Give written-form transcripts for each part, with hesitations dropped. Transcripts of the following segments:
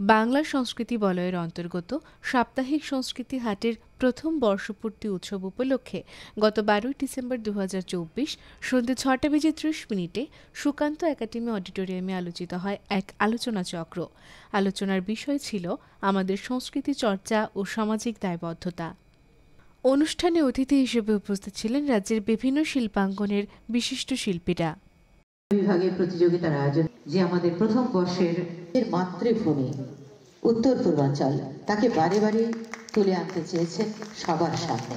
বাংলা সংস্কৃতি বলয়ের অন্তর্গত সাপ্তাহিক সংস্কৃতি হাটের প্রথম বর্ষপূর্তি উৎসব উপলক্ষে গত ১২ ডিসেম্বর ২০২৪ সন্ধ্যে ৬টা বেজে ৩০ মিনিটে সুকান্ত একাডেমি অডিটোরিয়ামে আলোচিত হয় এক আলোচনা চক্র। আলোচনার বিষয় ছিল আমাদের সংস্কৃতি চর্চা ও সামাজিক দায়বদ্ধতা। অনুষ্ঠানে অতিথি হিসেবে উপস্থিত ছিলেন রাজ্যের বিভিন্ন শিল্পাঙ্গনের বিশিষ্ট শিল্পীরা। বিভাগের প্রতিযোগিতার আয়োজন যে আমাদের প্রথম বর্ষের মাতৃভূমি উত্তর পূর্বাঞ্চল তাকে বারে বারে তুলে আনতে চেয়েছেন সবার সামনে।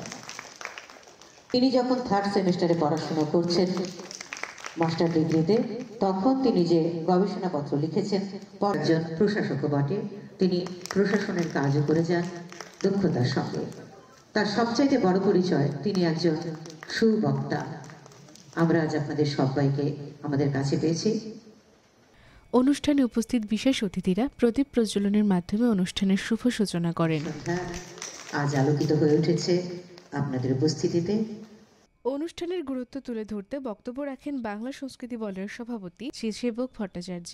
তিনি যখন 3rd সেমিস্টারে পড়াশোনা করছেন মাস্টার ডিগ্রিতে, তখন তিনি যে গবেষণাপত্র লিখেছেন, একজন প্রশাসকও বটে, তিনি প্রশাসনের কাজও করে যান দক্ষতার সঙ্গে। তার সবচাইতে বড় পরিচয় তিনি একজন সুবক্তা। আমরা আজ আপনাদের সবাইকে আমাদের কাছে পেয়েছি। অনুষ্ঠানে উপস্থিত বিশেষ অতিথিরা প্রদীপ প্রজ্বলনের মাধ্যমে অনুষ্ঠানের শুভ সূচনা করেন। আজ আলোকিত হয়ে উঠেছে আপনাদের উপস্থিতিতে। অনুষ্ঠানের গুরুত্ব তুলে ধরতে বক্তব্য রাখেন বাংলা সংস্কৃতি বলয়ের সভাপতি শ্রী সেবক ভট্টাচার্য।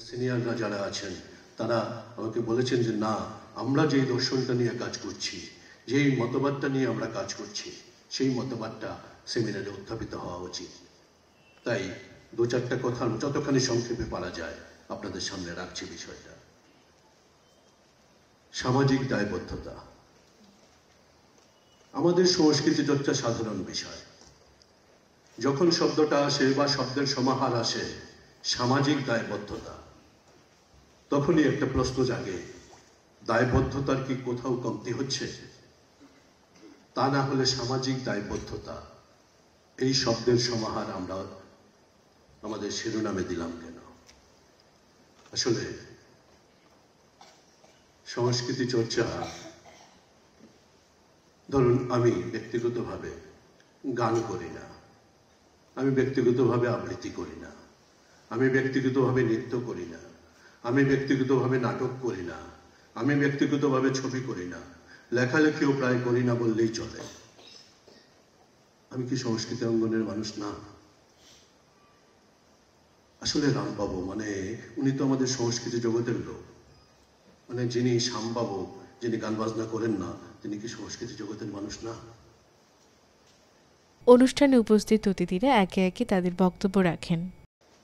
সিনিয়ররা যারা আছেন তারা আমাকে বলেছেন যে না, আমরা যেই দর্শনটা নিয়ে কাজ করছি, যেই মতবাদটা নিয়ে আমরা কাজ করছি, সেই মতবাদটা সেমিনারে উত্থাপিত হওয়া উচিত। তাই 2-4টা কথা যতখানি সংক্ষেপে পারা যায় আপনাদের সামনে রাখছি। বিষয়টা সামাজিক দায়বদ্ধতা। আমাদের সংস্কৃতি চর্চা সাধারণ বিষয়। যখন শব্দটা আসে বা শব্দের সমাহার আসে সামাজিক দায়বদ্ধতা, তখনই একটা প্রশ্ন জাগে, দায়বদ্ধতার কি কোথাও কমতি হচ্ছে? তা না হলে সামাজিক দায়বদ্ধতা এই শব্দের সমাহার আমরা আমাদের শিরোনামে দিলাম কেন? আসলে সংস্কৃতি চর্চা, ধরুন আমি ব্যক্তিগতভাবে গান করি না, আমি ব্যক্তিগতভাবে আবৃত্তি করি না, আমি ব্যক্তিগতভাবে নৃত্য করি না, আমি ব্যক্তিগতভাবে নাটক করি না, আমি ব্যক্তিগতভাবে ছবি করি না, লেখালেখিও প্রায় করি না বললেই চলে। আমি কি সংস্কৃতি অঙ্গনের মানুষ না? আসলে রামবাবু মানে উনি তো আমাদের সংস্কৃতি জগতের লোক। মানে যিনি শ্যামবাবু, যিনি গান বাজনা করেন না, তিনি কি সংস্কৃতি জগতের মানুষ না? অনুষ্ঠানে উপস্থিত অতিথিরা একে একে তাদের বক্তব্য রাখেন।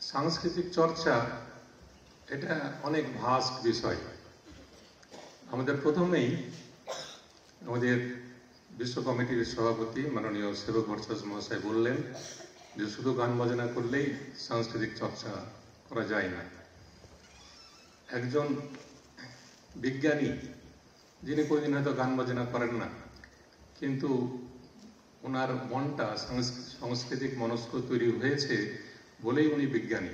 সাংস্কৃতিক চর্চা এটা অনেক ভাস্ট বিষয়। আমাদের প্রথমেই আমাদের বিশ্ব কমিটির সভাপতি মাননীয় সেবক ভট্টাচার্য মহাশয় বললেন যে শুধু গান বাজনা করলেই সাংস্কৃতিক চর্চা করা যায় না। একজন বিজ্ঞানী যিনি কোনোদিন হয়তো গান বাজনা করেন না, কিন্তু ওনার মনটা সাংস্কৃতিক মনস্ক তৈরি হয়েছে বলেই উনি বিজ্ঞানী।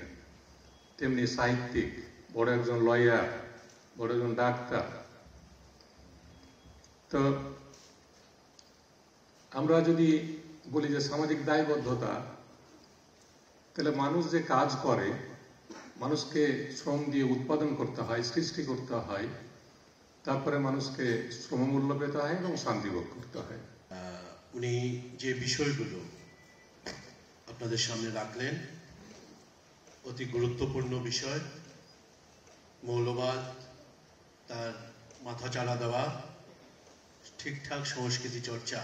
তেমনি সাহিত্যিক, বড় একজন লয়ার, বড় একজন ডাক্তার। তো আমরা যদি বলি যে সামাজিক দায়বদ্ধতা, তাহলে মানুষ যে কাজ করে, মানুষকে শ্রম দিয়ে উৎপাদন করতে হয়, সৃষ্টি করতে হয়, তারপরে মানুষকে শ্রমমূল্য পেতে হয় এবং শান্তি ভোগ করতে হয়। উনি যে বিষয়গুলো আপনাদের সামনে রাখলেন অতি গুরুত্বপূর্ণ বিষয়। মৌলবাদ, তার মাথাচাড়া দেওয়া, ঠিকঠাক সংস্কৃতি চর্চা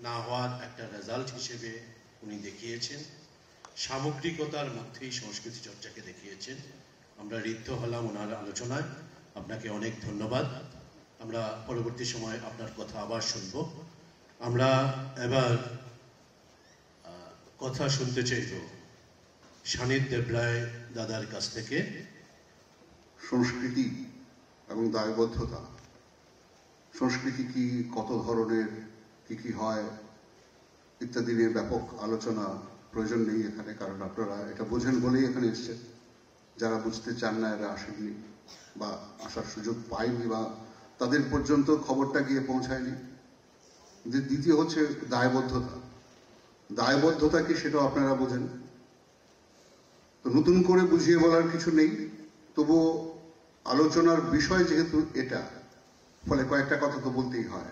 না হওয়ার একটা রেজাল্ট হিসেবে উনি দেখিয়েছেন। সামগ্রিকতার মধ্যেই সংস্কৃতি চর্চাকে দেখিয়েছেন। আমরা ঋদ্ধ হলাম ওনার আলোচনায়। আপনাকে অনেক ধন্যবাদ। আমরা পরবর্তী সময় আপনার কথা আবার শুনব। আমরা এবার কথা শুনতে চাইব শানিত দেবরায় দাদার কাছ থেকে। সংস্কৃতি এবং দায়বদ্ধতা, সংস্কৃতি কি, কত ধরনের, কি হয় ইত্যাদি নিয়ে ব্যাপক আলোচনা প্রয়োজন নেই এখানে, কারণ আপনারা এটা বোঝেন বলেই এখানে এসছেন। যারা বুঝতে চান না এরা আসেননি বা আসার সুযোগ পায়নি বা তাদের পর্যন্ত খবরটা গিয়ে পৌঁছায়নি। দ্বিতীয় হচ্ছে দায়বদ্ধতা। দায়বদ্ধতা কি সেটাও আপনারা বোঝেন। তো নতুন করে বুঝিয়ে বলার কিছু নেই, তবুও আলোচনার বিষয় যেহেতু এটা, ফলে কয়েকটা কথা তো বলতেই হয়।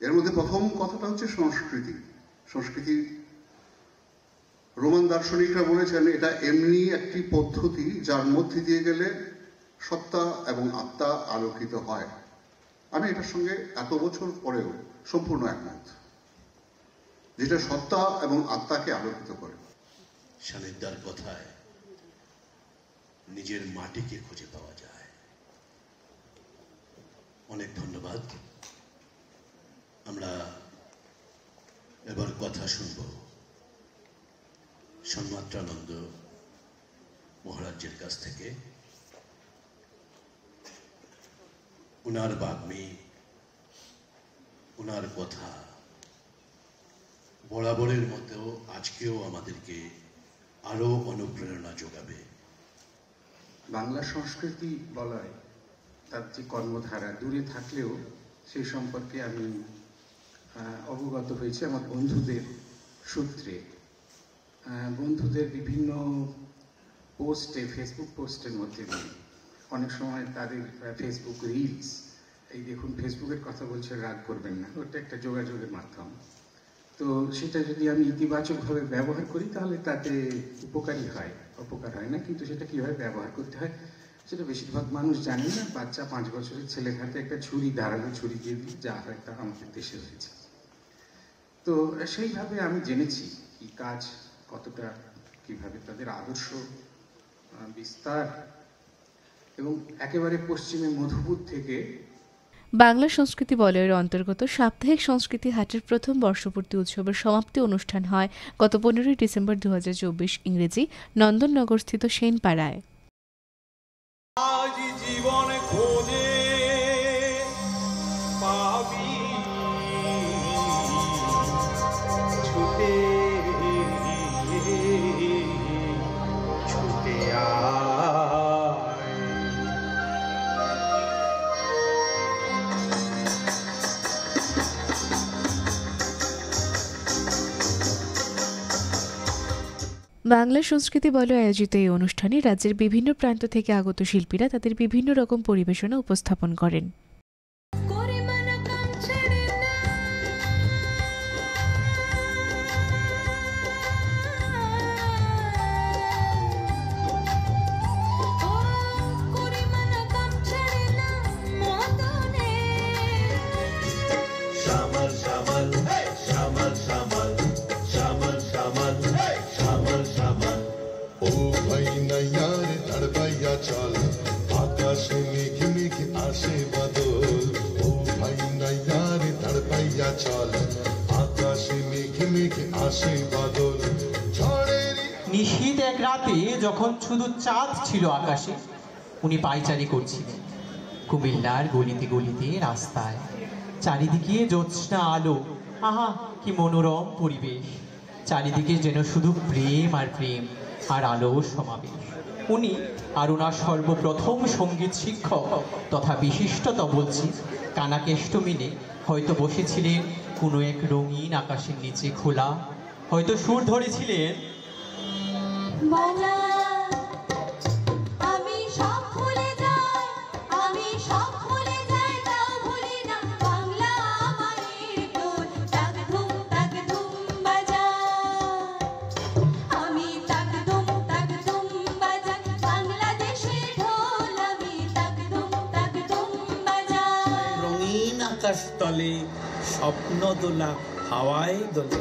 এর মধ্যে প্রথম কথাটা হচ্ছে সংস্কৃতি। সংস্কৃতি রোমান দার্শনিকরা বলেছেন এটা এমনি একটি পদ্ধতি যার মধ্যে দিয়ে গেলে সত্তা এবং আত্মা আলোকিত হয়। আমি এটার সঙ্গে এত বছর পরেও সম্পূর্ণ একমত, যেটা সত্তা এবং আত্মাকে আলোকিত করে। সানিধ্যার কথায় নিজের মাটিকে খুঁজে পাওয়া যায়। অনেক ধন্যবাদ। আমরা এবার কথা শুনব সন্মাত্রানন্দ মহারাজের কাছ থেকে। উনার বাগ্মী, উনার কথা বরাবরের মতো আজকেও আমাদেরকে আরো অনুপ্রেরণা যোগাবে। বাংলা সংস্কৃতি বলয় তার যে কর্মধারা দূরে থাকলেও সেই সম্পর্কে আমি অবগত হয়েছি আমার বন্ধুদের সূত্রে। বন্ধুদের বিভিন্ন পোস্টে, ফেসবুক পোস্টের মধ্যে দিয়ে অনেক সময় তাদের ফেসবুক রিলস, এই দেখুন ফেসবুকের কথা বলছে, রাগ করবেন না, ওটা একটা যোগাযোগের মাধ্যম। তো সেটা যদি আমি ইতিবাচকভাবে ব্যবহার করি তাহলে তাতে উপকারী হয়, অপকার হয় না। কিন্তু সেটা কীভাবে ব্যবহার করতে হয় সেটা বেশিরভাগ মানুষ জানে না। বাচ্চা 5 বছরের ছেলের হাতে একটা ছুরি, ধারালো ছুরি দিয়ে দিই, যা হয় তা আমাদের দেশে হয়েছে। তো সেইভাবে আমি জেনেছি কি কাজ কতটা, কিভাবে তাদের আদর্শ বিস্তার, এবং একেবারে পশ্চিমে মধুপুর থেকে। বাংলা সংস্কৃতি বলয়ের অন্তর্গত সাপ্তাহিক সংস্কৃতি হাটের প্রথম বর্ষপূর্তি উৎসবের সমাপ্তি অনুষ্ঠান হয় গত 15 ডিসেম্বর 2024 ইংরেজি নন্দননগরস্থিত সেনপাড়ায়। আজ জীবন খোঁজে পাবি ছুটে ছুটে বাংলা সংস্কৃতি বলয় আয়োজিত এই অনুষ্ঠানে রাজ্যের বিভিন্ন প্রান্ত থেকে আগত শিল্পীরা তাদের বিভিন্ন রকম পরিবেশনা উপস্থাপন করেন। চল আকাশে মেঘে মেঘে আসে বাদল, ও ভাই নাইয়ারে তাড়পাইয়া চল আকাশে মেঘে মেঘে আসে বাদল। ঝড়ের নিশীথ এক রাতে যখন শুধু চাঁদ ছিল আকাশে, উনি পায়চারি করছিলেন কুমিল্লার গলিতে গলিতে রাস্তায়। চারিদিকে জ্যোৎস্না আলো, আহা কি মনোরম পরিবেশ। চারিদিকে যেন শুধু প্রেম আর প্রেম আর আলোর সমাবেশ। উনি আর ওনার সর্বপ্রথম সঙ্গীত শিক্ষক তথা বিশিষ্ট তবলচি কানাকেষ্ট মিলে হয়তো বসেছিলেন কোনো এক রঙিন আকাশের নিচে খোলা, হয়তো সুর ধরেছিলেন তলে স্বপ্ন দোলা হাওয়ায় দোলে।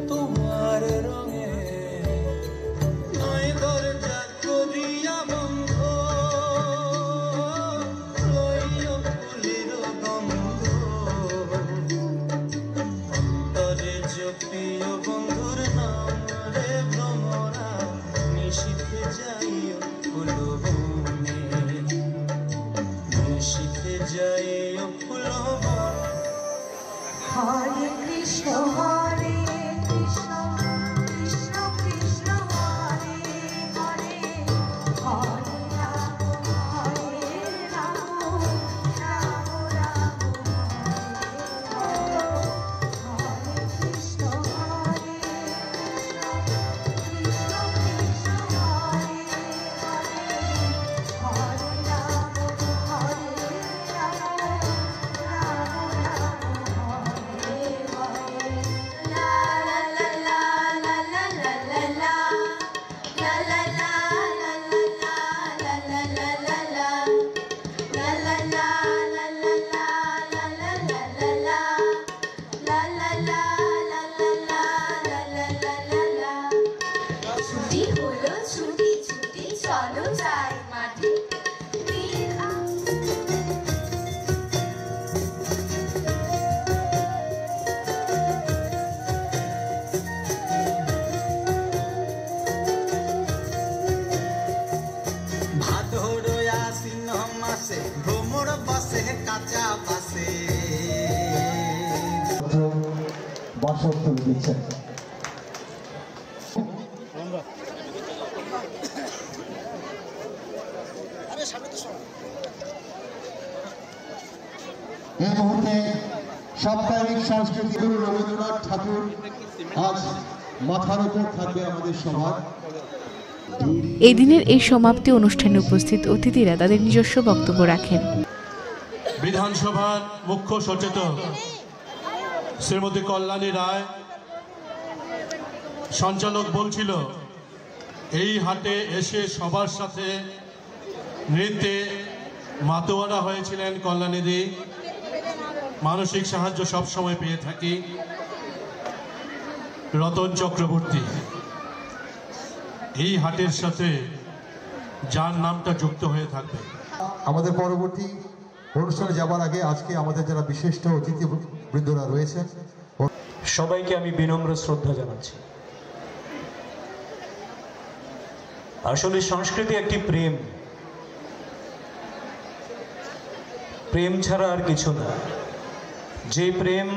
তোমার রঙে নয় দরজা করিয়া বন্ধ, লইও ফুলের গন্ধ, অন্তরে জপিও বন্ধুর নাম রে ভ্রমরা, নিশীথে যাই আসন তুলে দিচ্ছেন। এই মুহূর্তে সাপ্তাহিক সংস্কৃতি গুরু রবীন্দ্রনাথ ঠাকুর আজ মাথার উপর থাকবে আমাদের সবার। এই দিনের এই সমাপ্তি অনুষ্ঠানে উপস্থিত অতিথিরা তাদের নিজস্ব বক্তব্য রাখেন। বিধানসভার মুখ্য সচেতক শ্রীমতী কল্যাণী রায় সঞ্চালক বলছিল, এই হাটে এসে সবার সাথে নৃত্যে মাতোয়ারা হয়েছিলেন কল্যাণীদি। মানসিক সাহায্য সবসময় পেয়ে থাকি। রতন চক্রবর্তী এই হাটের সাথে যার নামটা যুক্ত হয়ে থাকবে। আমাদের পরবর্তী অনুষ্ঠানে যাবার আগে আজকে আমাদের যারা বিশিষ্ট অতিথি বৃন্দরা রয়েছেন সবাইকে আমি বিনম্র শ্রদ্ধা জানাচ্ছি। আসলে সংস্কৃতি একটি প্রেম, প্রেম ছাড়া আর কিছু না। যে প্রেম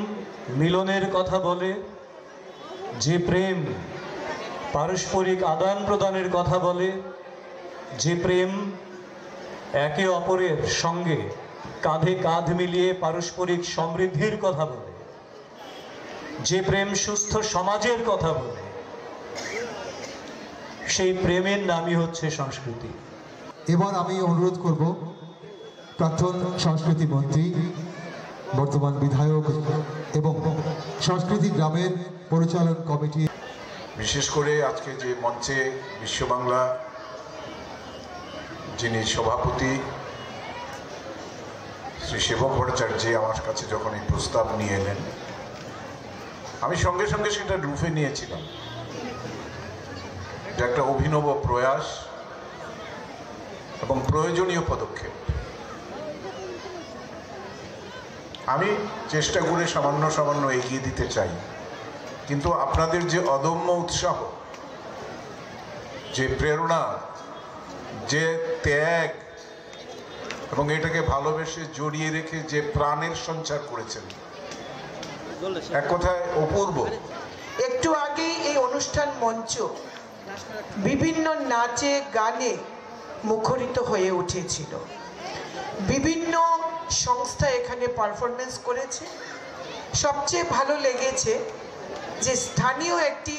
মিলনের কথা বলে, যে প্রেম পারস্পরিক আদান প্রদানের কথা বলে, যে প্রেম একে অপরের সঙ্গে কাঁধে কাঁধ মিলিয়ে পারস্পরিক সমৃদ্ধির কথা বলে, যে প্রেম সুস্থ সমাজের কথা বলে, সেই প্রেমের নামই হচ্ছে সংস্কৃতি। এবার আমি অনুরোধ করব প্রাক্তন সংস্কৃতি মন্ত্রী, বর্তমান বিধায়ক এবং সংস্কৃতি গ্রামের পরিচালন কমিটি, বিশেষ করে আজকে যে মঞ্চে বিশ্ববাংলা যিনি সভাপতি শ্রী সেবক ভট্টাচার্য আমার কাছে যখন এই প্রস্তাব নিয়ে এলেন, আমি সঙ্গে সঙ্গে সেটা রুফে নিয়েছিলাম। এটা একটা অভিনব প্রয়াস এবং প্রয়োজনীয় পদক্ষেপ। আমি চেষ্টা করে সামান্য সামান্য এগিয়ে দিতে চাই, কিন্তু আপনাদের যে অদম্য উৎসাহ, যে প্রেরণা, যে ত্যাগ এবং এটাকে ভালোবেসে জড়িয়ে রেখে যে প্রাণের সঞ্চার করেছেন, এক কথায় অপূর্ব। একটু আগেই এই অনুষ্ঠান মঞ্চ বিভিন্ন নাচে গানে মুখরিত হয়ে উঠেছিল। বিভিন্ন সংস্থা এখানে পারফরমেন্স করেছে। সবচেয়ে ভালো লেগেছে যে স্থানীয় একটি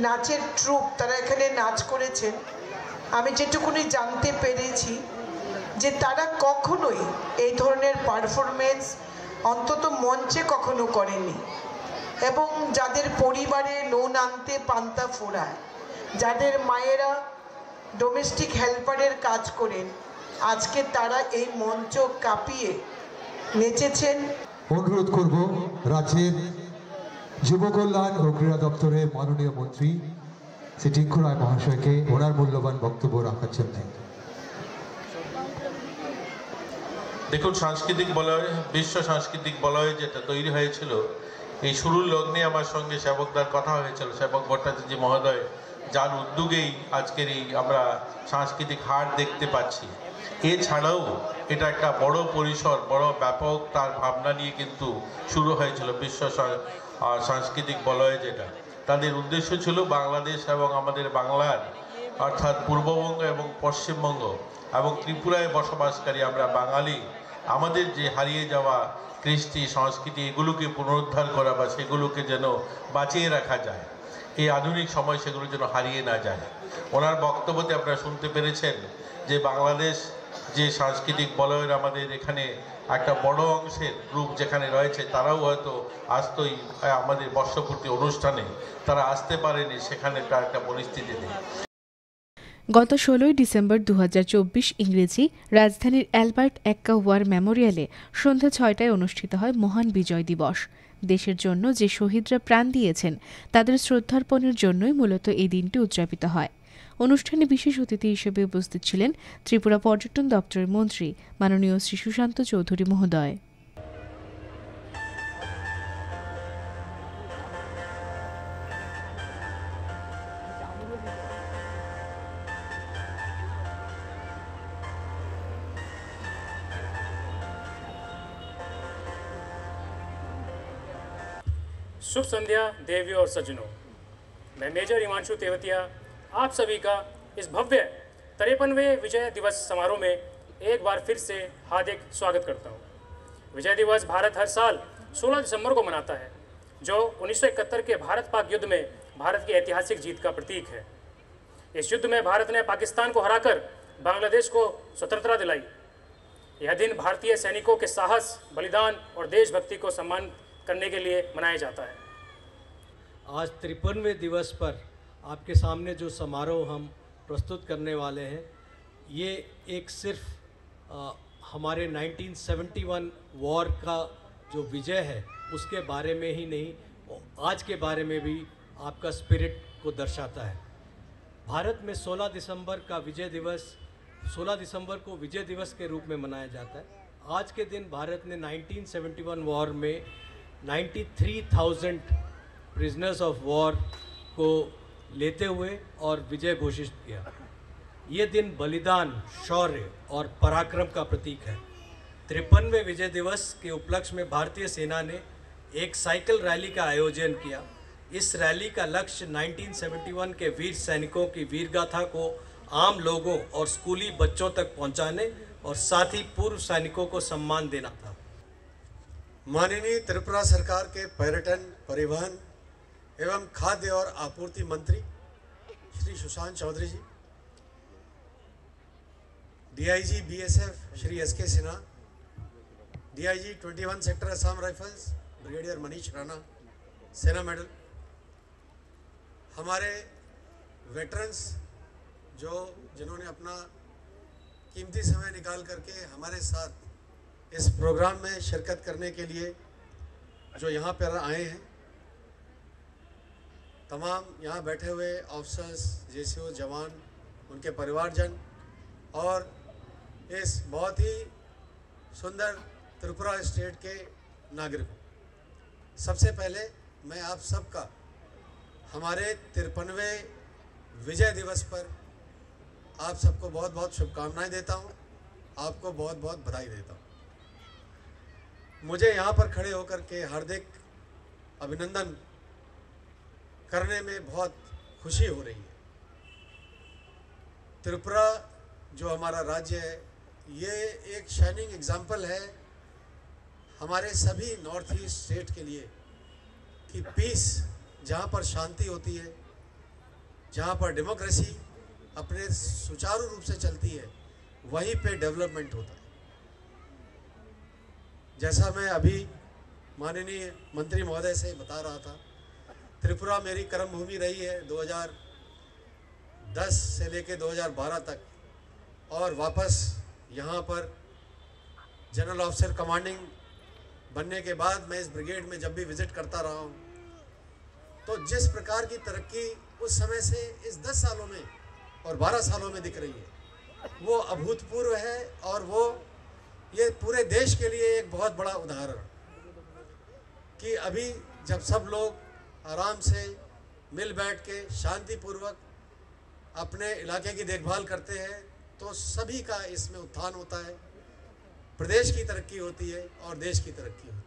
নাচের ট্রুপ তারা এখানে নাচ করেছেন। আমি যেটুকুনি জানতে পেরেছি যে তারা কখনোই এই ধরনের পারফরমেন্স অন্তত মঞ্চে কখনো করেনি, এবং যাদের পরিবারে নুন আনতে পান্তা ফোড়ায়, যাদের মায়েরা ডোমেস্টিক হেল্পারের কাজ করেন, আজকে তারা এই মঞ্চ কাঁপিয়ে নেচেছেন। অনুরোধ করব রাজ্যের যুব কল্যাণ ও ক্রীড়া দপ্তরের মাননীয় মন্ত্রী শ্রী টিঙ্কু রায় মহাশয়কে ওনার মূল্যবান বক্তব্য রাখার জন্য। দেখুন, সাংস্কৃতিক বলয়, বিশ্ব সাংস্কৃতিক বলয় যেটা তৈরি হয়েছিল, এই শুরুর লগ্নে আমার সঙ্গে সেবকদার কথা হয়েছিল, সেবক ভট্টাচার্য মহোদয়, যার উদ্যোগেই আজকের এই আমরা সাংস্কৃতিক হাট দেখতে পাচ্ছি। এছাড়াও এটা একটা বড় পরিসর, বড় ব্যাপক তার ভাবনা নিয়ে কিন্তু শুরু হয়েছিল বিশ্ব সাংস্কৃতিক বলয়, যেটা তাদের উদ্দেশ্য ছিল বাংলাদেশ এবং আমাদের বাংলার অর্থাৎ পূর্ববঙ্গ এবং পশ্চিমবঙ্গ এবং ত্রিপুরায় বসবাসকারী আমরা বাঙালি, আমাদের যে হারিয়ে যাওয়া কৃষ্টি সংস্কৃতি, এগুলোকে পুনরুদ্ধার করা বা সেগুলোকে যেন বাঁচিয়ে রাখা যায়, এই আধুনিক সময় সেগুলো যেন হারিয়ে না যায়। ওনার বক্তব্যতে আপনারা শুনতে পেরেছেন যে বাংলাদেশ যে সাংস্কৃতিক বলয়ের আমাদের এখানে একটা বড় অংশের গ্রুপ যেখানে রয়েছে, তারাও হয়তো আসতোই আমাদের বর্ষপূর্তি অনুষ্ঠানে, তারা আসতে পারেনি, সেখানে তার একটা পরিস্থিতি নেই। গত 16 ডিসেম্বর 2024 ইংরেজি রাজধানীর অ্যালবার্ট এক্কা ওয়ার মেমোরিয়ালে সন্ধ্যা 6টায় অনুষ্ঠিত হয় মহান বিজয় দিবস। দেশের জন্য যে শহীদরা প্রাণ দিয়েছেন তাদের শ্রদ্ধার্পণের জন্যই মূলত এই দিনটি উদযাপিত হয়। অনুষ্ঠানে বিশেষ অতিথি হিসেবে উপস্থিত ছিলেন ত্রিপুরা পর্যটন দপ্তরের মন্ত্রী মাননীয় শ্রী সুশান্ত চৌধুরী মহোদয়। शुभ संध्या देवियों और सज्जनों, मैं मेजर हिमांशु तेवतिया आप सभी का इस भव्य 53वें विजय दिवस समारोह में एक बार फिर से हार्दिक स्वागत करता हूँ। विजय दिवस भारत हर साल 16 दिसंबर को मनाता है, जो 1971 के भारत पाक युद्ध में भारत की ऐतिहासिक जीत का प्रतीक है। इस युद्ध में भारत ने पाकिस्तान को हराकर बांग्लादेश को स्वतंत्रता दिलाई। यह दिन भारतीय सैनिकों के साहस, बलिदान और देशभक्ति को सम्मान करने के लिए मनाया जाता है। आज 53वें दिवस पर आपके सामने जो समारोह हम प्रस्तुत करने वाले हैं, ये एक सिर्फ हमारे 1971 वॉर का जो विजय है उसके बारे में ही नहीं, आज के बारे में भी आपका स्पिरिट को दर्शाता है। भारत में 16 दिसंबर को विजय दिवस के रूप में मनाया जाता है। आज के दिन भारत ने 1971 वॉर में 93,000 प्रिजनर्स ऑफ वॉर को लेते हुए और विजय घोषित किया। ये दिन बलिदान, शौर्य और पराक्रम का प्रतीक है। 53वें विजय दिवस के उपलक्ष्य में भारतीय सेना ने एक साइकिल रैली का आयोजन किया। इस रैली का लक्ष्य 1971 के वीर सैनिकों की वीरगाथा को आम लोगों और स्कूली बच्चों तक पहुंचाने और साथ ही पूर्व सैनिकों को सम्मान देना था। माननीय त्रिपुरा सरकार के पर्यटन, परिवहन एवं खाद्य और आपूर्ति मंत्री Shri Sushant Chaudhary ji, DIG BSF Shri SK Sinha, DIG 21 sector Assam rifles brigadier Manish Rana, सेना मेडल, हमारे वेटरन्स जिन्होंने अपना कीमती समय निकाल करके हमारे साथ इस प्रोग्राम में शिरकत करने के लिए जो यहाँ पर आए हैं, तमाम यहाँ बैठे हुए ऑफिसर्स, जेसीओ, जवान, उनके परिवारजन और इस बहुत ही सुंदर त्रिपुरा स्टेट के नागरिकों, सबसे पहले मैं आप सबका हमारे 53वें विजय दिवस पर आप सबको बहुत बहुत शुभकामनाएं देता हूं, आपको बहुत बहुत बधाई देता हूं। मुझे यहाँ पर खड़े होकर के हार्दिक अभिनंदन करने में बहुत खुशी हो रही है। त्रिपुरा जो हमारा राज्य है, ये एक शाइनिंग एग्जाम्पल है हमारे सभी नॉर्थ ईस्ट स्टेट के लिए कि पीस, जहाँ पर शांति होती है, जहाँ पर डेमोक्रेसी अपने सुचारू रूप से चलती है, वहीं पे डेवलपमेंट होता है। जैसा मैं अभी माननीय मंत्री महोदय से बता रहा था, त्रिपुरा मेरी कर्मभूमि रही है 2010 से लेकर 2012 तक, और वापस यहाँ पर जनरल ऑफिसर कमांडिंग बनने के बाद मैं इस ब्रिगेड में जब भी विजिट करता रहा हूँ, तो जिस प्रकार की तरक्की उस समय से इस 10 सालों में और 12 सालों में दिख रही है, वो अभूतपूर्व है। और वो ये पूरे देश के लिए एक बहुत बड़ा उदाहरण कि अभी जब सब लोग आराम से मिल बैठ के शांतिपूर्वक अपने इलाके की देखभाल करते हैं, तो सभी का इसमें उत्थान होता है, प्रदेश की तरक्की होती है और देश की तरक्की होती है।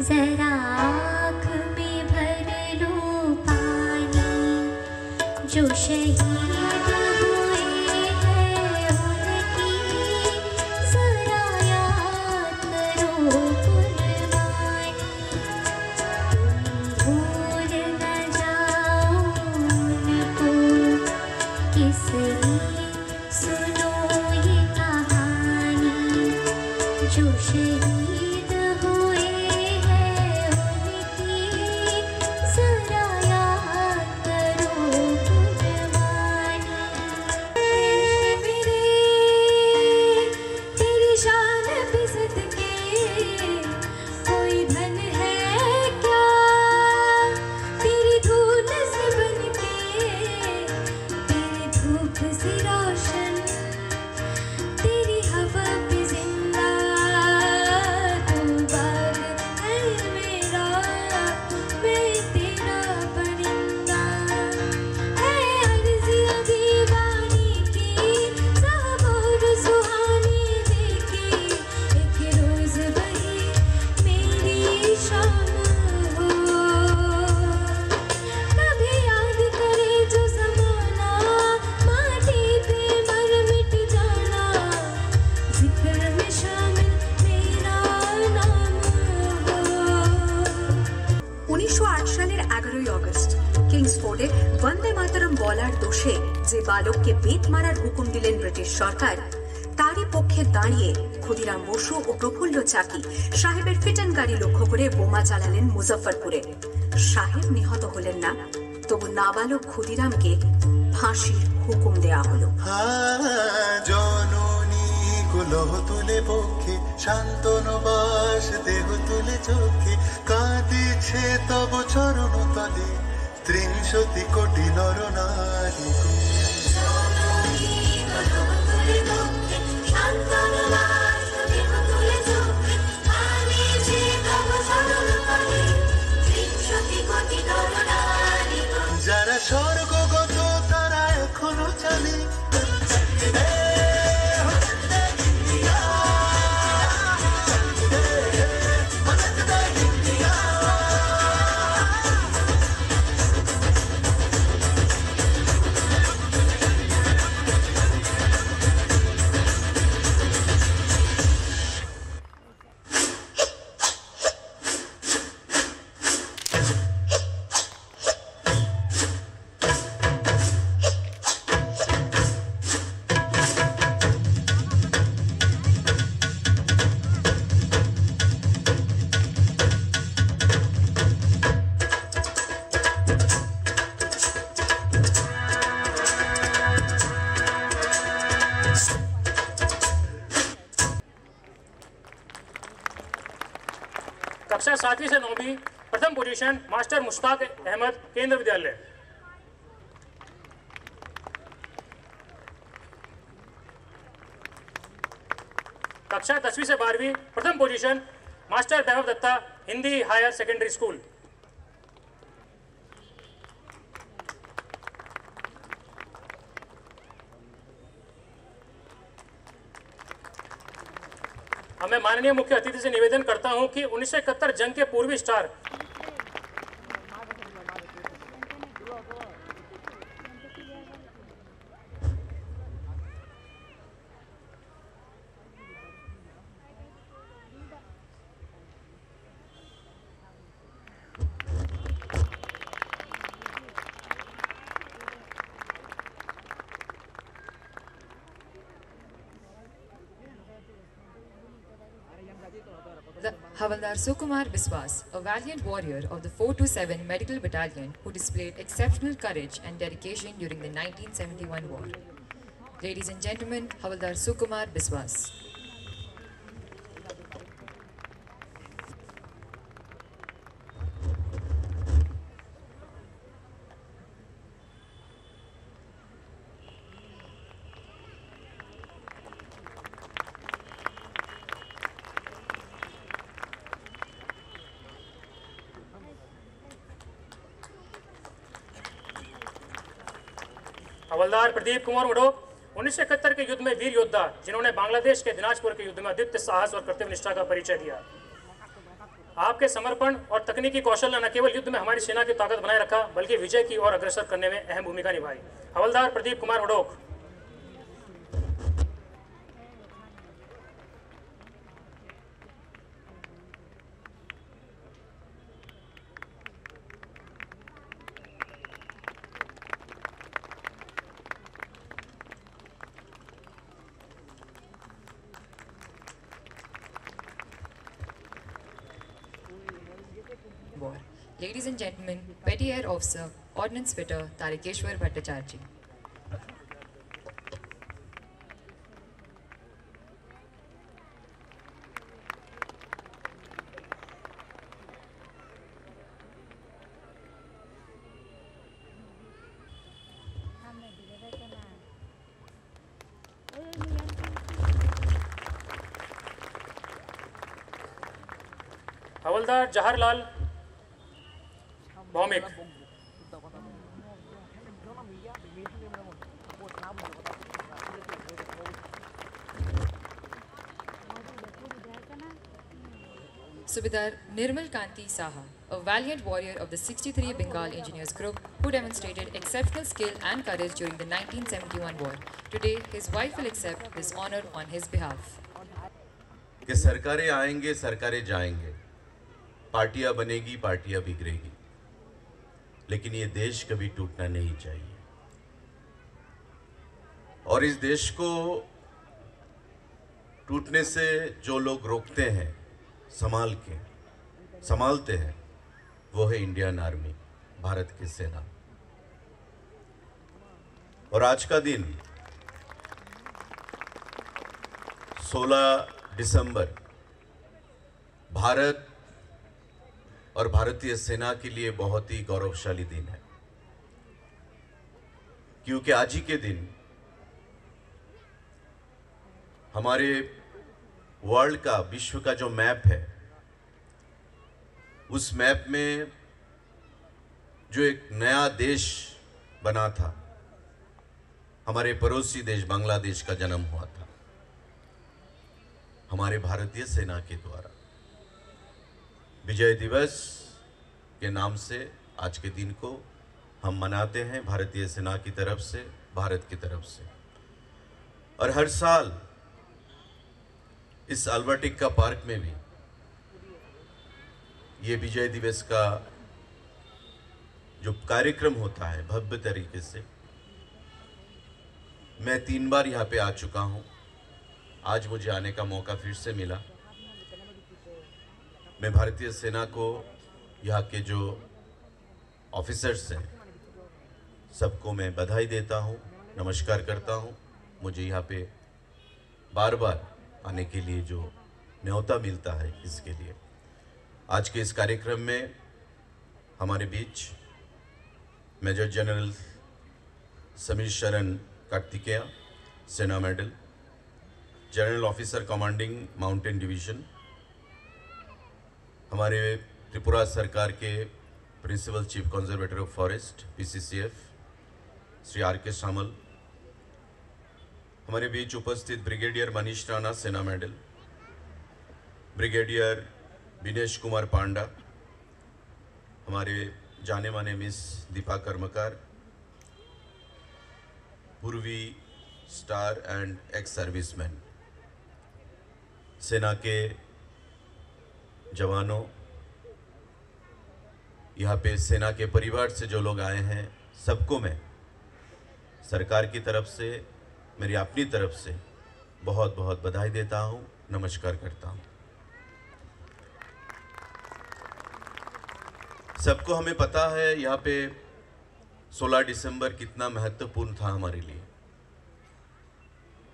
जरा आँख में भर लो पानी, जो शहीद हुए हैं उनकी जरा याद करो कुर्बानी। भूल न जाओ उनको, इसलिए सुनो ये कहानी, जो शहीद हुए हैं বন্দে মাতরম বলার দোষে যে বালককে বেত মারার হুকুম দিলেন ব্রিটিশ সরকার, তারই পক্ষে দাঁড়িয়ে ক্ষুদিরাম বসু ও প্রফুল্ল চাকি সাহেবের ফিটন গাড়ি লক্ষ্য করে বোমা চালালেন মুজফ্ফরপুরে। সাহেব নিহত হলেন না, তবু নাবালক ক্ষুদিরামকে ফাঁসির হুকুম দেয়া হলো। জননী কুলহ তুলে পক্ষে শান্তনবাস দেহ তুলে চোখে কাঁদিছে তব চরণ তলে ৩০ কোটি নর নারী। যারা স্বর্গগত তারা এখনো চলে। कक्षा 7वीं से 9वीं प्रथम पोजीशन मास्टर मुश्ताक अहमद, केंद्र विद्यालय। कक्षा 10वीं से 12वीं प्रथम position master Vaibhav Datta, Hindi higher secondary school. अब मैं माननीय मुख्य अतिथि से निवेदन करता हूं कि 1971 जंग के पूर्वी star Havaldar Sukumar Biswas, a valiant warrior of the 427 Medical Battalion who displayed exceptional courage and dedication during the 1971 war. Ladies and gentlemen, Havaldar Sukumar Biswas. हवलदार प्रदीप कुमार मडोक, 1971 के युद्ध में वीर योद्धा जिन्होंने बांग्लादेश के दिनाजपुर के युद्ध में अद्वितीय साहस और कर्तव्य निष्ठा का परिचय दिया। आपके समर्पण और तकनीकी कौशल ने न केवल युद्ध में हमारी सेना की ताकत बनाए रखा, बल्कि विजय की ओर अग्रसर करने में अहम भूमिका निभाई। हवलदार Pradeep Kumar मडोक। Ladies and gentlemen, Petty Air Officer, Ordnance Fitter, Tarikeshwar Bhattacharya. Havildar Jawaharlal Bhowmik. Subedar Nirmal Kanti Saha, a valiant warrior of the 63 Bengal Engineers Group who demonstrated exceptional skill and courage during the 1971 war. Today, his wife will accept this honor on his behalf. कि सरकारें आएंगे, सरकारें जाएंगे, पार्टियां बनेगी, पार्टियां बिगड़ेगी, लेकिन ये देश कभी टूटना नहीं चाहिए। और इस देश को टूटने से जो लोग रोकते हैं, संभालते हैं, वो है इंडियन आर्मी, भारत की सेना। और आज का दिन 16 दिसंबर भारत और भारतीय सेना के लिए बहुत ही गौरवशाली दिन है, क्योंकि आज ही के दिन हमारे वर्ल्ड का, विश्व का जो मैप है, उस मैप में जो एक नया देश बना था, हमारे पड़ोसी देश बांग्लादेश का जन्म हुआ था हमारे भारतीय सेना के द्वारा। विजय दिवस के नाम से आज के दिन को हम मनाते हैं भारतीय सेना की तरफ से, भारत की तरफ से। और हर साल इस अल्बर्ट एक्का पार्क में भी ये विजय दिवस का जो कार्यक्रम होता है भव्य तरीके से, मैं 3 बार यहाँ पे आ चुका हूँ। आज मुझे आने का मौका फिर से मिला। मैं भारतीय सेना को, यहाँ के जो ऑफिसर्स हैं, सबको मैं बधाई देता हूँ, नमस्कार करता हूँ। मुझे यहाँ पे बार बार आने के लिए जो न्योता मिलता है, इसके लिए। आज के इस कार्यक्रम में हमारे बीच major general Sameer Sharan Kartikeya, Sena medal, general officer commanding mountain division, हमारे त्रिपुरा सरकार के principal chief conservator of forest PCCF Shri RK Shamal, हमारे बीच उपस्थित ब्रिगेडियर मनीष राणा, सेना मेडल, ब्रिगेडियर विनेश कुमार पांडा, हमारे जाने माने मिस दीपा कर्मकार, पूर्वी स्टार एंड एक्स सर्विसमैन, सेना के जवानों, यहाँ पे सेना के परिवार से जो लोग आए हैं, सबको मैं सरकार की तरफ से, मेरी अपनी तरफ से बहुत बहुत बधाई देता हूँ, नमस्कार करता हूँ। सबको हमें पता है यहाँ पे 16 दिसंबर कितना महत्वपूर्ण था हमारे लिए।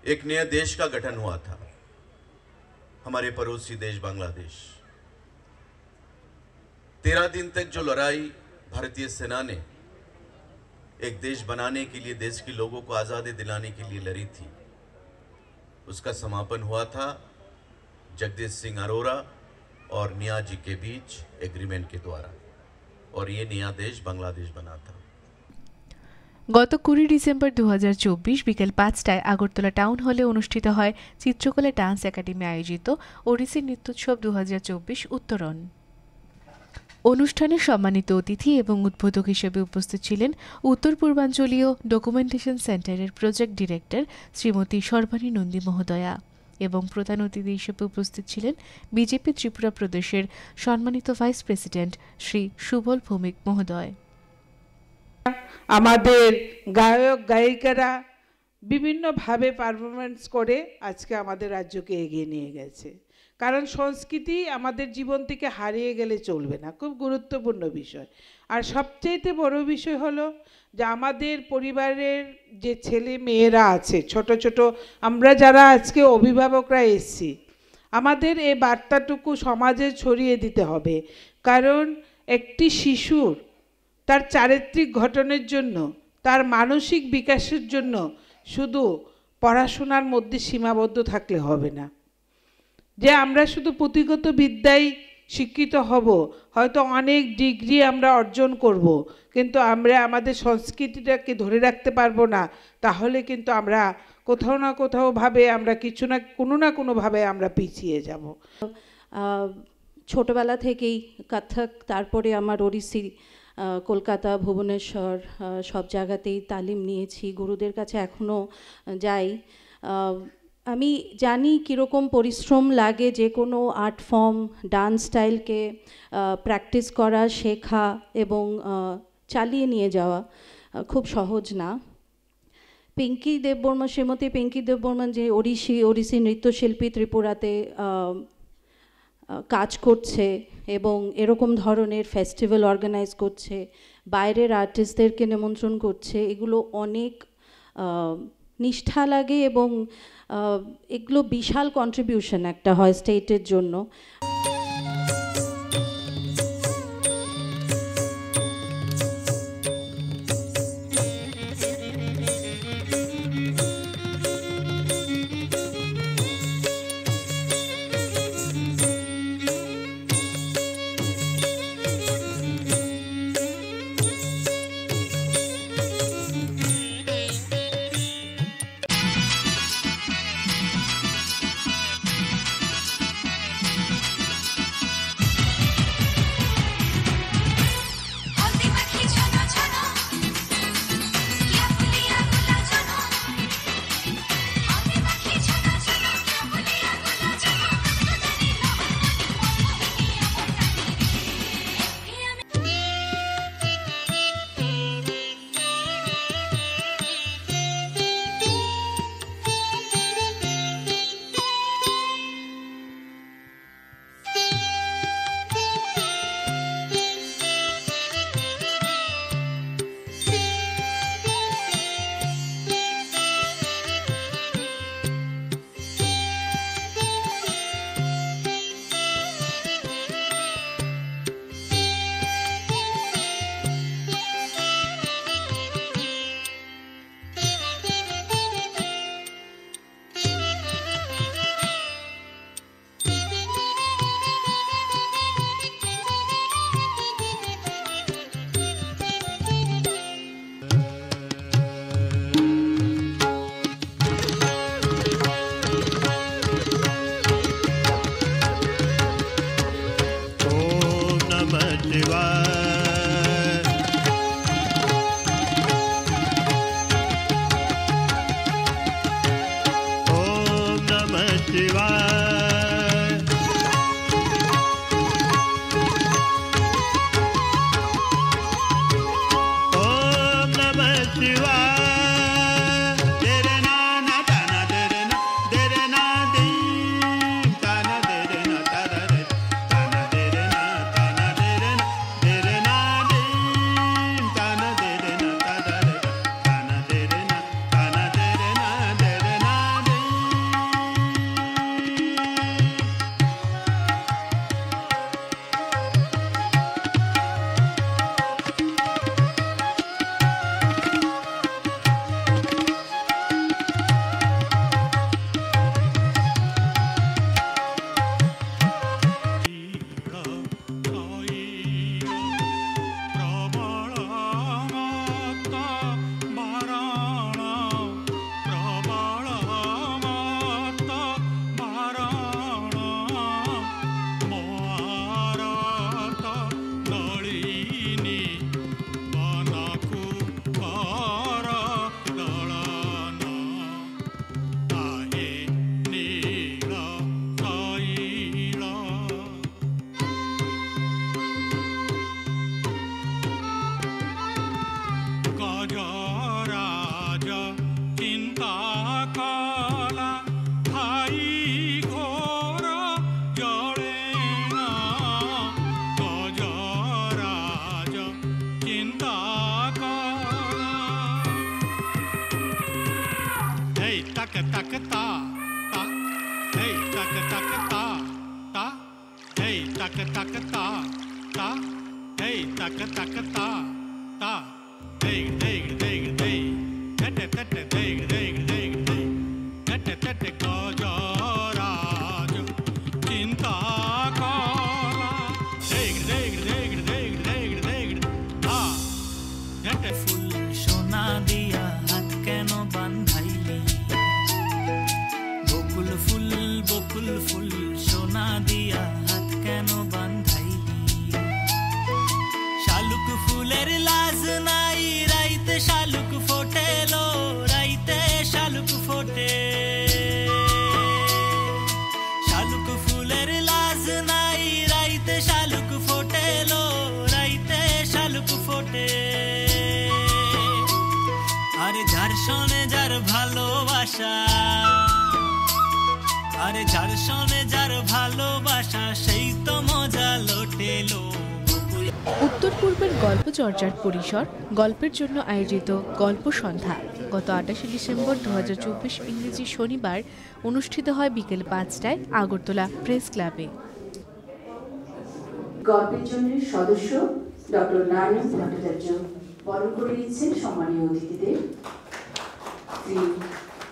एक नया देश का गठन हुआ था, हमारे पड़ोसी देश बांग्लादेश। 13 दिन तक जो लड़ाई भारतीय सेना ने एक देश बनाने के लिए, देश के लोगों को आज़ादी दिलाने के लिए लड़ी थी, उसका समापन हुआ था जगदीश सिंह अरोरा और निया जी के बीच एग्रीमेंट के द्वारा, और ये नया देश बांग्लादेश बना था। গত 20 ডিসেম্বর 2024 বিকেল 5টায় আগরতলা টাউন হলে অনুষ্ঠিত হয় চিত্রকলা ডান্স একাডেমি আয়োজিত ওড়িশি নৃত্যোৎসব 2024 উত্তরণ। অনুষ্ঠানে সম্মানিত অতিথি এবং উদ্বোধক হিসেবে উপস্থিত ছিলেন উত্তর পূর্বাঞ্চলীয় ডকুমেন্টেশন সেন্টারের প্রজেক্ট ডিরেক্টর শ্রীমতী সর্বাণী নন্দী মহোদয়া এবং প্রধান অতিথি হিসেবে উপস্থিত ছিলেন বিজেপি ত্রিপুরা প্রদেশের সম্মানিত ভাইস প্রেসিডেন্ট শ্রী সুবল ভৌমিক মহোদয়। আমাদের গায়ক গায়িকারা বিভিন্নভাবে পারফরমেন্স করে আজকে আমাদের রাজ্যকে এগিয়ে নিয়ে গেছে। কারণ সংস্কৃতি আমাদের জীবন থেকে হারিয়ে গেলে চলবে না, খুব গুরুত্বপূর্ণ বিষয়। আর সবচেয়ে বড় বিষয় হলো যে আমাদের পরিবারের যে ছেলে মেয়েরা আছে, ছোট ছোট আমরা যারা আজকে অভিভাবকরা এসেছি, আমাদের এই বার্তাটুকু সমাজে ছড়িয়ে দিতে হবে। কারণ একটি শিশুর তার চারিত্রিক গঠনের জন্য, তার মানসিক বিকাশের জন্য শুধু পড়াশোনার মধ্যে সীমাবদ্ধ থাকলে হবে না। যে আমরা শুধু পুঁথিগত বিদ্যায় শিক্ষিত হব, হয়তো অনেক ডিগ্রি আমরা অর্জন করব, কিন্তু আমরা আমাদের সংস্কৃতিটাকে ধরে রাখতে পারবো না, তাহলে কিন্তু আমরা কোথাও না কোথাও ভাবে আমরা কিছু না কোনোভাবে আমরা পিছিয়ে যাব। ছোটবেলা থেকেই কত্থক, তারপরে আমার ওড়িশি, কলকাতা, ভুবনেশ্বর সব জায়গাতেই তালিম নিয়েছি, গুরুদের কাছে এখনও যাই। আমি জানি কীরকম পরিশ্রম লাগে যে কোনো আর্ট ফর্ম, ডান্স স্টাইলকে প্র্যাকটিস করা, শেখা এবং চালিয়ে নিয়ে যাওয়া খুব সহজ না। পিঙ্কি দেববর্মা, শ্রীমতী পিঙ্কি দেববর্মা যে ওড়িশি নৃত্যশিল্পী ত্রিপুরাতে কাজ করছে এবং এরকম ধরনের ফেস্টিভ্যাল অর্গানাইজ করছে, বাইরের আর্টিস্টদেরকে নিমন্ত্রণ করছে, এগুলো অনেক নিষ্ঠা লাগে এবং এগুলো বিশাল কন্ট্রিবিউশন একটা হয় স্টেটের জন্য। শালুক ফুলের লাজ নাই রাই আরে যার শোনে যার ভালোবাসা, আরে যার শোনে যার ভালোবাসা, সেই তো মজা লোটেলো। উত্তর পূর্বের গল্প চর্চার পরিসর গল্পের জন্য আয়োজিত গল্প সন্ধ্যা গত 28 ডিসেম্বর 2024 ইংরেজি শনিবার অনুষ্ঠিত হয় বিকেল 5টায় আগরতলা প্রেস ক্লাবে। গল্পের জন্য সদস্য ডক্টর নারায়ণ ভট্টাচার্য বরণ করে নিচ্ছেন সম্মানীয় অতিথিদের। শ্রী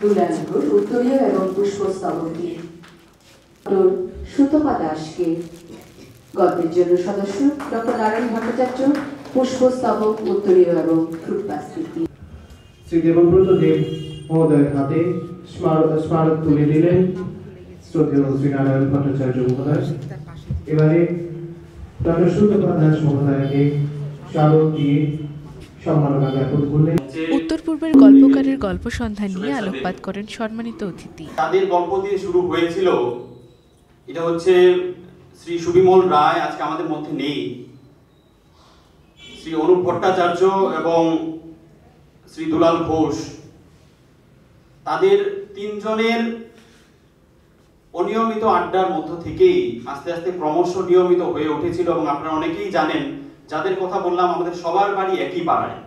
দুলাল ঘোষ উত্তরীয় এবং পুষ্পস্তবক দিয়ে ডক্টর সুতপা দাসকে গল্পের জন্য সদস্য ডক্টর নারায়ণ ভট্টাচার্য পুষ্পস্তবক উত্তরীয় এবং ফ্রুট বাস্কেট দিয়ে শ্রী দেবব্রত দেব মহোদয়ের হাতে স্মারক তুলে দিলেন শ্রদ্ধেয় শ্রী নারায়ণ ভট্টাচার্য মহোদয়। এবারে ডক্টর সুতপা দাস মহোদয়কে স্মারক দিয়ে সম্মাননা জ্ঞাপন করলেন। উত্তর পূর্বের গল্পকারের গল্প সন্ধ্যা নিয়ে আলোকপাত করেন সম্মানিত অতিথি। তাদের গল্প দিয়ে শুরু হয়েছিল, এটা হচ্ছে শ্রী সুবিমল রায় আজকে আমাদের মধ্যে নেই, শ্রী অনুপ ভট্টাচার্য এবং শ্রী দুলাল ঘোষ, তাদের তিনজনের অনিয়মিত আড্ডার মধ্য থেকেই আস্তে আস্তে ক্রমশ নিয়মিত হয়ে উঠেছিল। এবং আপনারা অনেকেই জানেন, যাদের কথা বললাম আমাদের সবার বাড়ি একই পাড়ায়,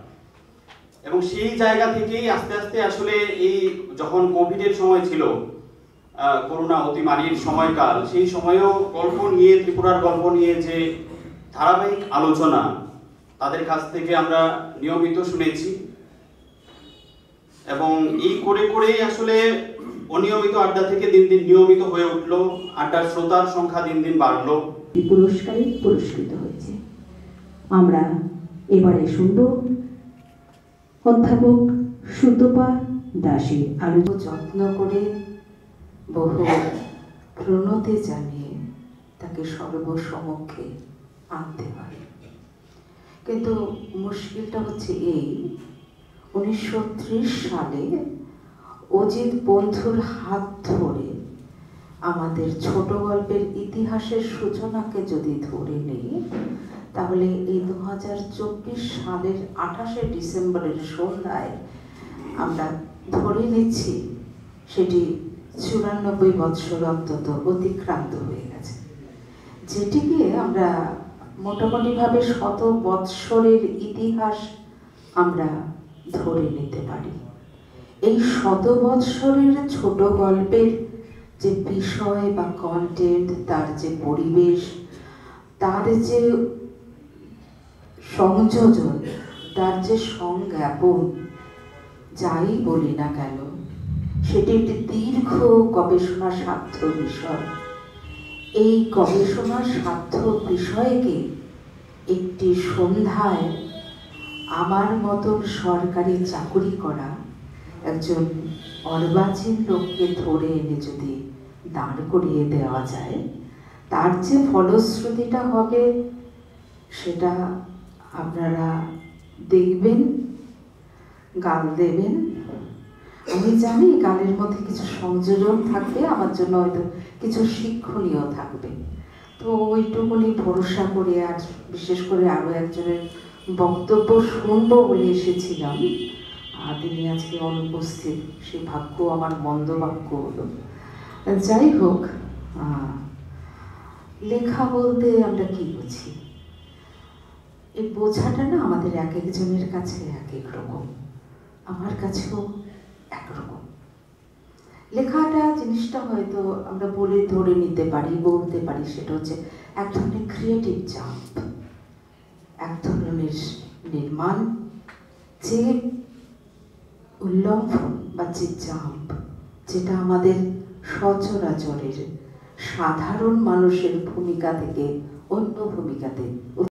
এবং সেই জায়গা থেকেই আস্তে আস্তে আসলে এই যখন কোভিডের সময় ছিল, করোনা অতিমারির সময়কাল, সেই সময়েও গল্প নিয়ে, ত্রিপুরার গল্প নিয়ে যে ধারাবাহিক আলোচনা তাদের কাছ থেকে আমরা নিয়মিত শুনেছি। এবং এই করে করেই আসলে অনিয়মিত আড্ডা থেকে দিন দিন নিয়মিত হয়ে উঠলো, আড্ডার শ্রোতার সংখ্যা দিন দিন বাড়লো, পুরস্কারে পুরস্কৃত হয়েছে। আমরা এবারে শুনব অধ্যাপক সুতপা দাসের আলোচনা। যত্ন করে বহু প্রণতি জানিয়ে তাকে সর্বসমক্ষে আনতে হয়, কিন্তু মুশকিলটা হচ্ছে এই, 1930 সালে অজিত বন্ধুর হাত ধরে আমাদের ছোট গল্পের ইতিহাসের সূচনাকে যদি ধরে নেই, তাহলে এই 2024 সালের 28 ডিসেম্বরের সন্ধ্যায় আমরা ধরে নিচ্ছি সেটি 94 বৎসর অন্তত অতিক্রান্ত হয়ে গেছে, যেটিকে আমরা মোটামুটিভাবে 100 বৎসরের ইতিহাস আমরা ধরে নিতে পারি। এই 100 বৎসরের ছোট গল্পের যে বিষয় বা কন্টেন্ট, তার যে পরিবেশ, তার যে সংযোজন, তার যে সংজ্ঞাপন, যাই বলি না কেন, সেটি একটি দীর্ঘ গবেষণা সাধ্য বিষয়। এই গবেষণা সাধ্য বিষয়কে একটি সন্ধ্যায় আমার মতন সরকারি চাকুরি করা একজন অর্বাচীন লোককে ধরে এনে যদি দাঁড় করিয়ে দেওয়া যায়, তার যে ফলশ্রুতিটা হবে সেটা আপনারা দেখবেন, গাল দেবেন। আমি জানি গালের মধ্যে কিছু সংযোজন থাকবে, আমার জন্য হয়তো কিছু শিক্ষণীয় থাকবে, তো ওইটুকুনি ভরসা করে আর বিশেষ করে আরও একজনের বক্তব্য শুনবো বলে এসেছিলাম, তিনি আজকে অনুপস্থিত, সেই ভাগ্য আমার মন্দ ভাগ্য হলো। যাই হোক, লেখা বলতে আমরা কি বুঝি, এই বোঝাটা না আমাদের এক একজনের কাছে এক এক রকম, আমার কাছেও একরকম। লেখাটা জিনিসটা হয়তো আমরা বলে ধরে নিতে পারি, বলতে পারি, সেটা হচ্ছে এক ধরনের ক্রিয়েটিভ জাম্প, এক ধরনের নির্মাণ, যে উল্লঙ্ঘন বা যে জাম্প, যেটা আমাদের সচরাচরের সাধারণ মানুষের ভূমিকা থেকে অন্য ভূমিকাতে